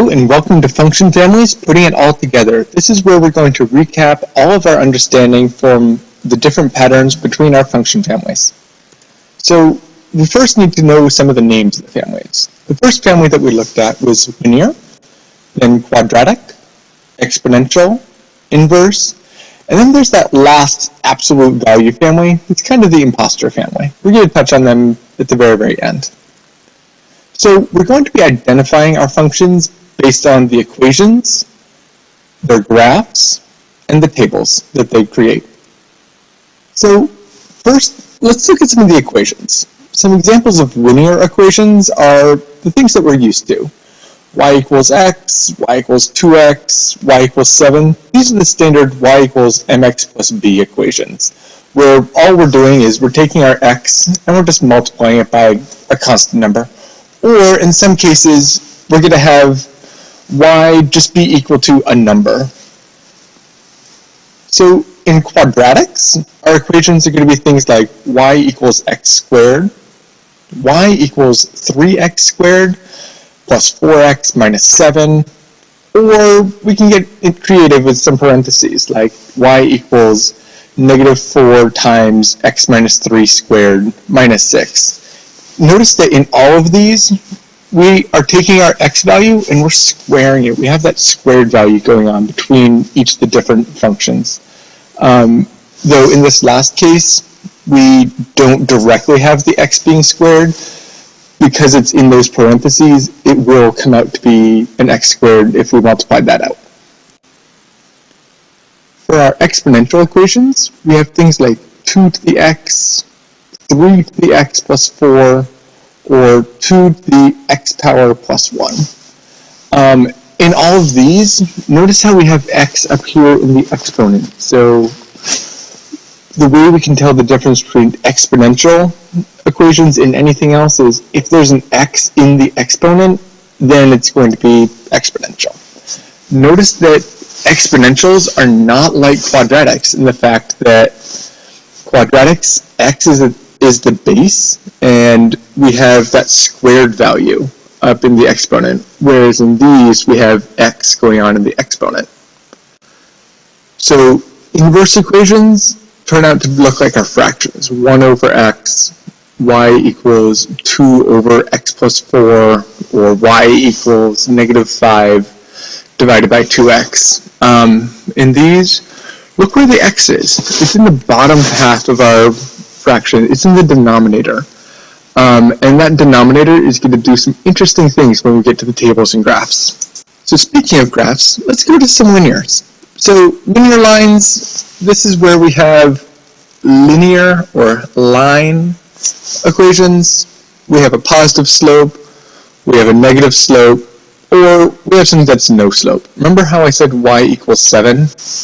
Hello and welcome to Function Families, Putting It All Together. This is where we're going to recap all of our understanding from the different patterns between our function families. So we first need to know some of the names of the families. The first family that we looked at was linear, then quadratic, exponential, inverse, and then there's that last absolute value family. It's kind of the imposter family. We're going to touch on them at the very, very end. So we're going to be identifying our functions based on the equations, their graphs, and the tables that they create. So first, let's look at some of the equations. Some examples of linear equations are the things that we're used to. Y equals x, y equals 2x, y equals 7. These are the standard y equals mx plus b equations, where all we're doing is we're taking our x and we're just multiplying it by a constant number. Or in some cases, we're going to have y just be equal to a number. So in quadratics, our equations are going to be things like y equals x squared, y equals 3x squared, plus 4x minus 7, or we can get creative with some parentheses, like y equals negative 4 times x minus 3 squared minus 6. Notice that in all of these, we are taking our x value and we're squaring it. We have that squared value going on between each of the different functions. Though in this last case, we don't directly have the x being squared. Because it's in those parentheses, it will come out to be an x squared if we multiply that out. For our exponential equations, we have things like 2 to the x, 3 to the x plus 4, or 2 to the x power plus 1. In all of these, notice how we have x up here in the exponent. So the way we can tell the difference between exponential equations and anything else is if there's an x in the exponent, then it's going to be exponential. Notice that exponentials are not like quadratics in the fact that quadratics, x is the base, and we have that squared value up in the exponent, whereas in these we have x going on in the exponent. So inverse equations turn out to look like our fractions. 1 over x, y equals 2 over x plus 4, or y equals negative 5 divided by 2x. In these, look where the x is. It's in the bottom half of our fraction. It's in the denominator. And that denominator is going to do some interesting things when we get to the tables and graphs. So speaking of graphs, let's go to some linears. So linear lines, this is where we have linear or line equations. We have a positive slope, we have a negative slope, or we have something that's no slope. Remember how I said y equals 7?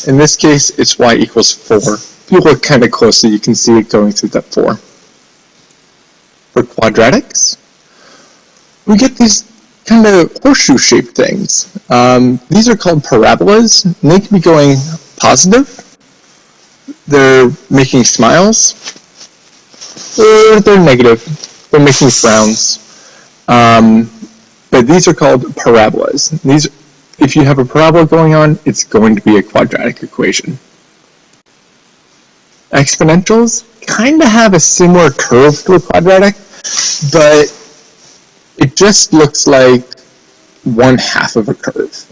In this case, it's y equals 4. If you look kind of closely, you can see it going through that 4. For quadratics, we get these kind of horseshoe-shaped things. These are called parabolas, and they can be going positive, they're making smiles, or they're negative, they're making frowns. But these are called parabolas. These, if you have a parabola going on, it's going to be a quadratic equation. Exponentials kind of have a similar curve to a quadratic, but it just looks like 1/2 of a curve.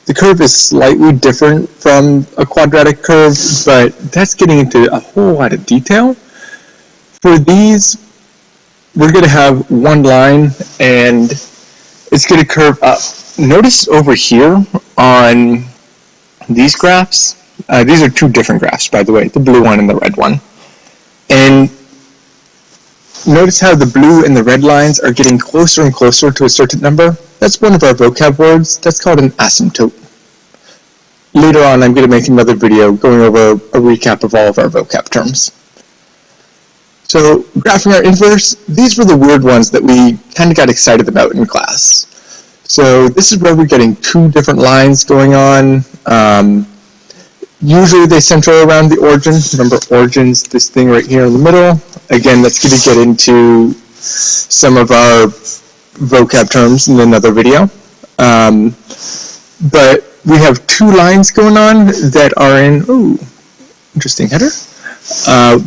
The curve is slightly different from a quadratic curve, but that's getting into a whole lot of detail. For these, we're going to have one line, and it's going to curve up. Notice over here on these graphs, these are two different graphs, by the way, the blue one and the red one. And notice how the blue and the red lines are getting closer and closer to a certain number. That's one of our vocab words. That's called an asymptote. Later on, I'm going to make another video going over a recap of all of our vocab terms. So, graphing our inverse, these were the weird ones that we kind of got excited about in class. So, this is where we're getting two different lines going on. Usually they center around the origin. Remember, origin's this thing right here in the middle. Again, that's going to get into some of our vocab terms in another video. But we have two lines going on that are in, interesting header.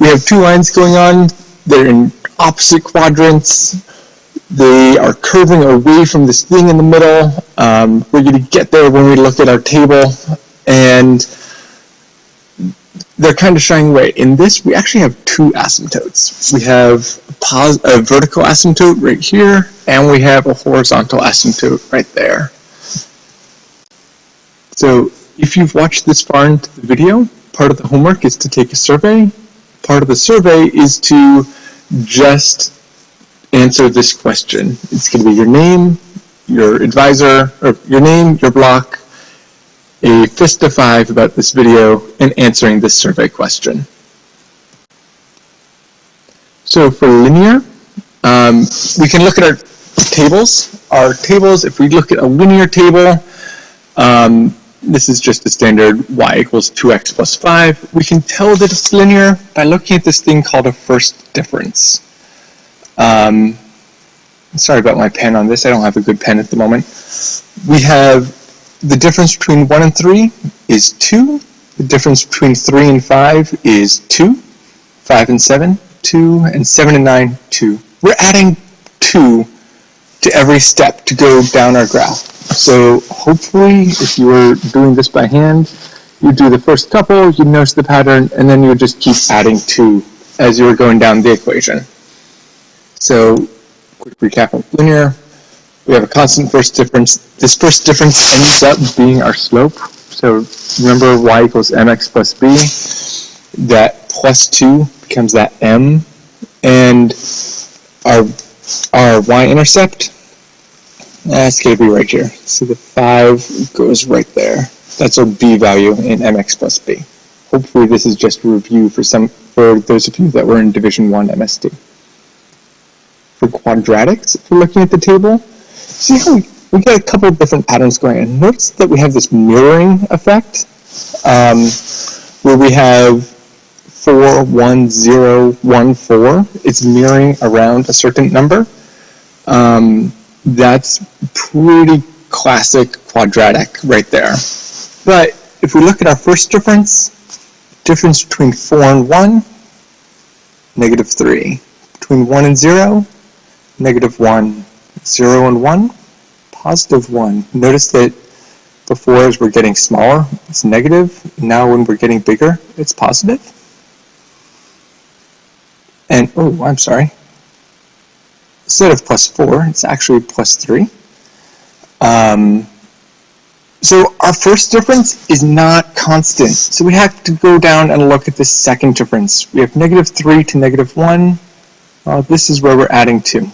We have two lines going on. They're in opposite quadrants. They are curving away from this thing in the middle. We're going to get there when we look at our table. And they're kind of shying away. In this, we actually have two asymptotes. We have a vertical asymptote right here, and we have a horizontal asymptote right there. So if you've watched this far into the video, part of the homework is to take a survey. Part of the survey is to just answer this question. It's going to be your name, your advisor, or your name, your block, a fist of 5 about this video, and answering this survey question. So for linear, we can look at our tables. Our tables, if we look at a linear table, this is just the standard y equals 2x plus 5. We can tell that it's linear by looking at this thing called a first difference. Sorry about my pen on this. I don't have a good pen at the moment. We have the difference between 1 and 3 is 2. The difference between 3 and 5 is 2. 5 and 7, 2. And 7 and 9, 2. We're adding 2 to every step to go down our graph. So hopefully, if you were doing this by hand, you do the first couple, you notice the pattern, and then you would just keep adding 2 as you were going down the equation. So, quick recap of linear. We have a constant first difference. This first difference ends up being our slope. So remember y equals mx plus b. That plus 2 becomes that m. And our y-intercept, that's going to be right here. So the 5 goes right there. That's our b value in mx plus b. Hopefully this is just a review for those of you that were in Division 1 MST. For quadratics, if we're looking at the table, see how we get a couple of different patterns going on. Notice that we have this mirroring effect, where we have 4, 1, 0, 1, 4. It's mirroring around a certain number. That's pretty classic quadratic right there. But if we look at our first difference between 4 and 1, negative 3. Between 1 and 0, negative 1. 0 and 1, positive 1. Notice that before, as we're getting smaller, it's negative. Now when we're getting bigger, it's positive. And, oh, I'm sorry. Instead of plus 4, it's actually plus 3. So our first difference is not constant. So we have to go down and look at the second difference. We have negative 3 to negative 1. Well, this is where we're adding 2.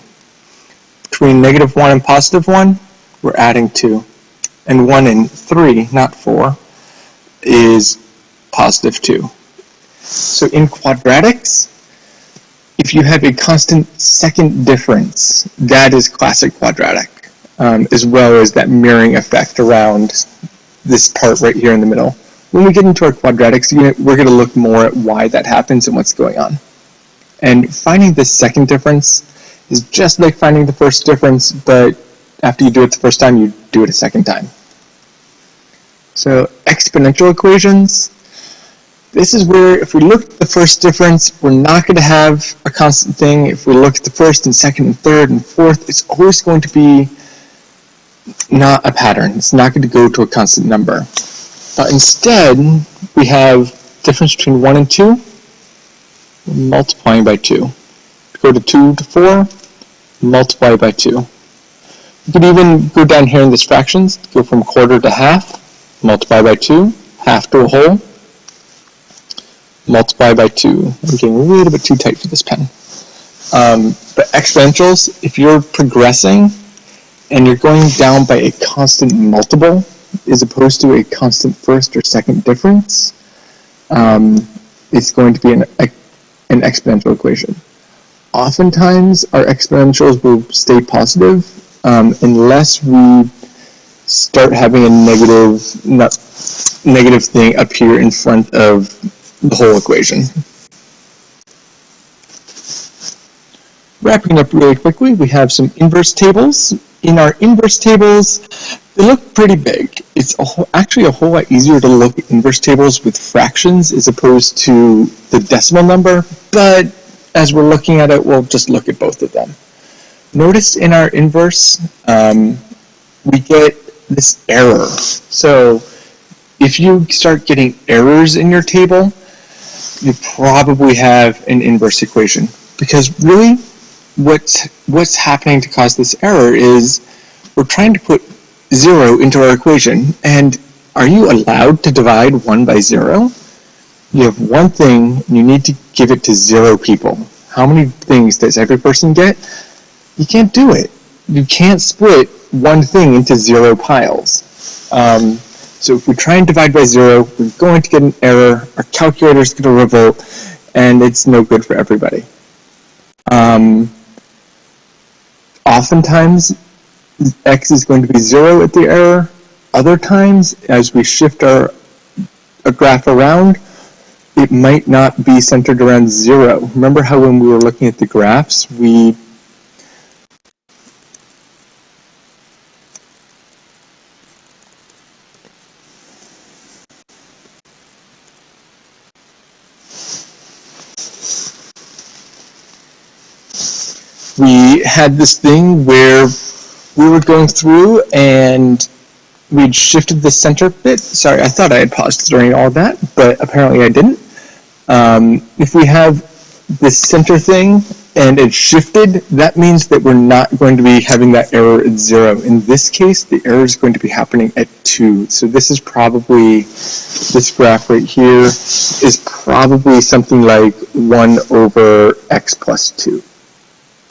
Between negative 1 and positive 1, we're adding 2. And 1 and 3, not 4, is positive 2. So in quadratics, if you have a constant second difference, that is classic quadratic, as well as that mirroring effect around this part right here in the middle. When we get into our quadratics unit, we're going to look more at why that happens and what's going on. And finding this second difference is just like finding the first difference, but after you do it the first time, you do it a second time. So exponential equations, this is where if we look at the first difference, we're not going to have a constant thing. If we look at the first and second and third and fourth, it's always going to be not a pattern. It's not going to go to a constant number. Instead, we have difference between 1 and 2, multiplying by 2. Go to 2 to 4, multiply by 2. You could even go down here in this fractions, go from quarter to half, multiply by 2, half to a whole, multiply by 2. I'm getting a little bit too tight for this pen. But exponentials, if you're progressing and you're going down by a constant multiple as opposed to a constant first or second difference, it's going to be an exponential equation. Oftentimes, our exponentials will stay positive unless we start having a negative thing appear in front of the whole equation. Wrapping up really quickly, we have some inverse tables. In our inverse tables, They look pretty big. It's actually a whole lot easier to look at inverse tables with fractions as opposed to the decimal number, but as we're looking at it, we'll just look at both of them. Notice in our inverse, we get this error. So if you start getting errors in your table, you probably have an inverse equation. Because really, what's happening to cause this error is we're trying to put 0 into our equation, and are you allowed to divide 1 by 0? You have one thing, and you need to give it to 0 people. How many things does every person get? You can't do it. You can't split one thing into 0 piles. So if we try and divide by 0, we're going to get an error, our calculator's going to revolt, and it's no good for everybody. Oftentimes, x is going to be 0 at the error. Other times, as we shift a graph around, it might not be centered around 0. Remember how when we were looking at the graphs, we had this thing where we were going through and we'd shifted the center bit. Sorry, I thought I had paused during all of that, but apparently I didn't. If we have this center thing and it's shifted, that means that we're not going to be having that error at 0. In this case, the error is going to be happening at 2. So this is probably, this graph right here is probably something like 1 over x plus 2.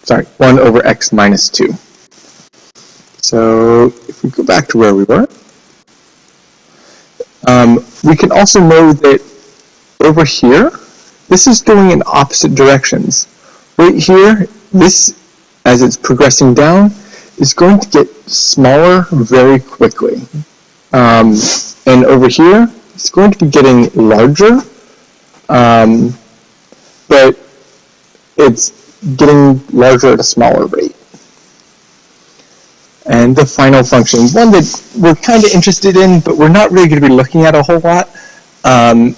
Sorry, 1 over x minus 2. So if we go back to where we were, we can also know that over here, this is going in opposite directions. Right here, this, as it's progressing down, is going to get smaller very quickly. And over here, it's going to be getting larger, but it's getting larger at a smaller rate. And the final function, one that we're kind of interested in, but we're not really going to be looking at a whole lot,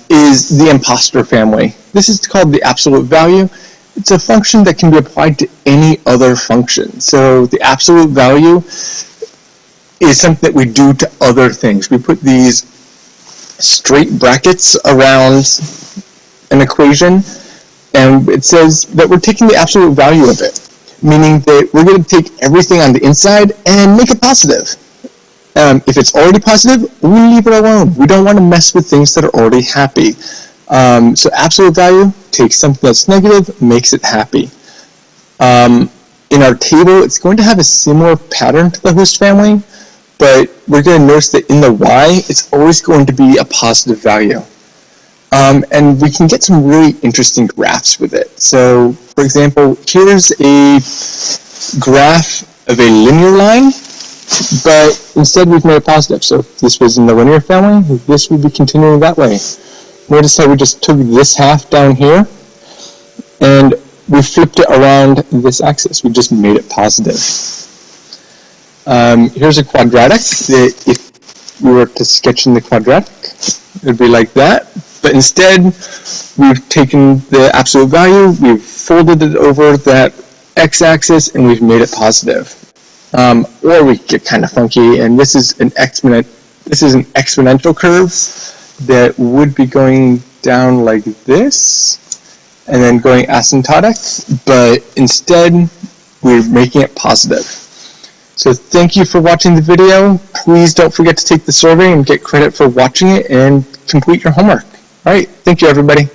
is the imposter family. This is called the absolute value. It's a function that can be applied to any other function. So the absolute value is something that we do to other things. We put these straight brackets around an equation, and it says that we're taking the absolute value of it, meaning that we're going to take everything on the inside and make it positive. If it's already positive, we leave it alone. We don't want to mess with things that are already happy. So absolute value takes something that's negative, makes it happy. In our table, it's going to have a similar pattern to the host family, but we're going to notice that in the y, it's always going to be a positive value. And we can get some really interesting graphs with it. So, for example, here's a graph of a linear line, but instead we've made it positive. So if this was in the linear family, this would be continuing that way. Notice how we just took this half down here, and we flipped it around this axis. We just made it positive. Here's a quadratic that if we were to sketch in the quadratic, it would be like that. But instead, we've taken the absolute value, we've folded it over that x-axis, and we've made it positive. Or we get kind of funky, and this is an exponential curve that would be going down like this, and then going asymptotic, but instead, we're making it positive. So thank you for watching the video. Please don't forget to take the survey and get credit for watching it and complete your homework. All right, thank you, everybody.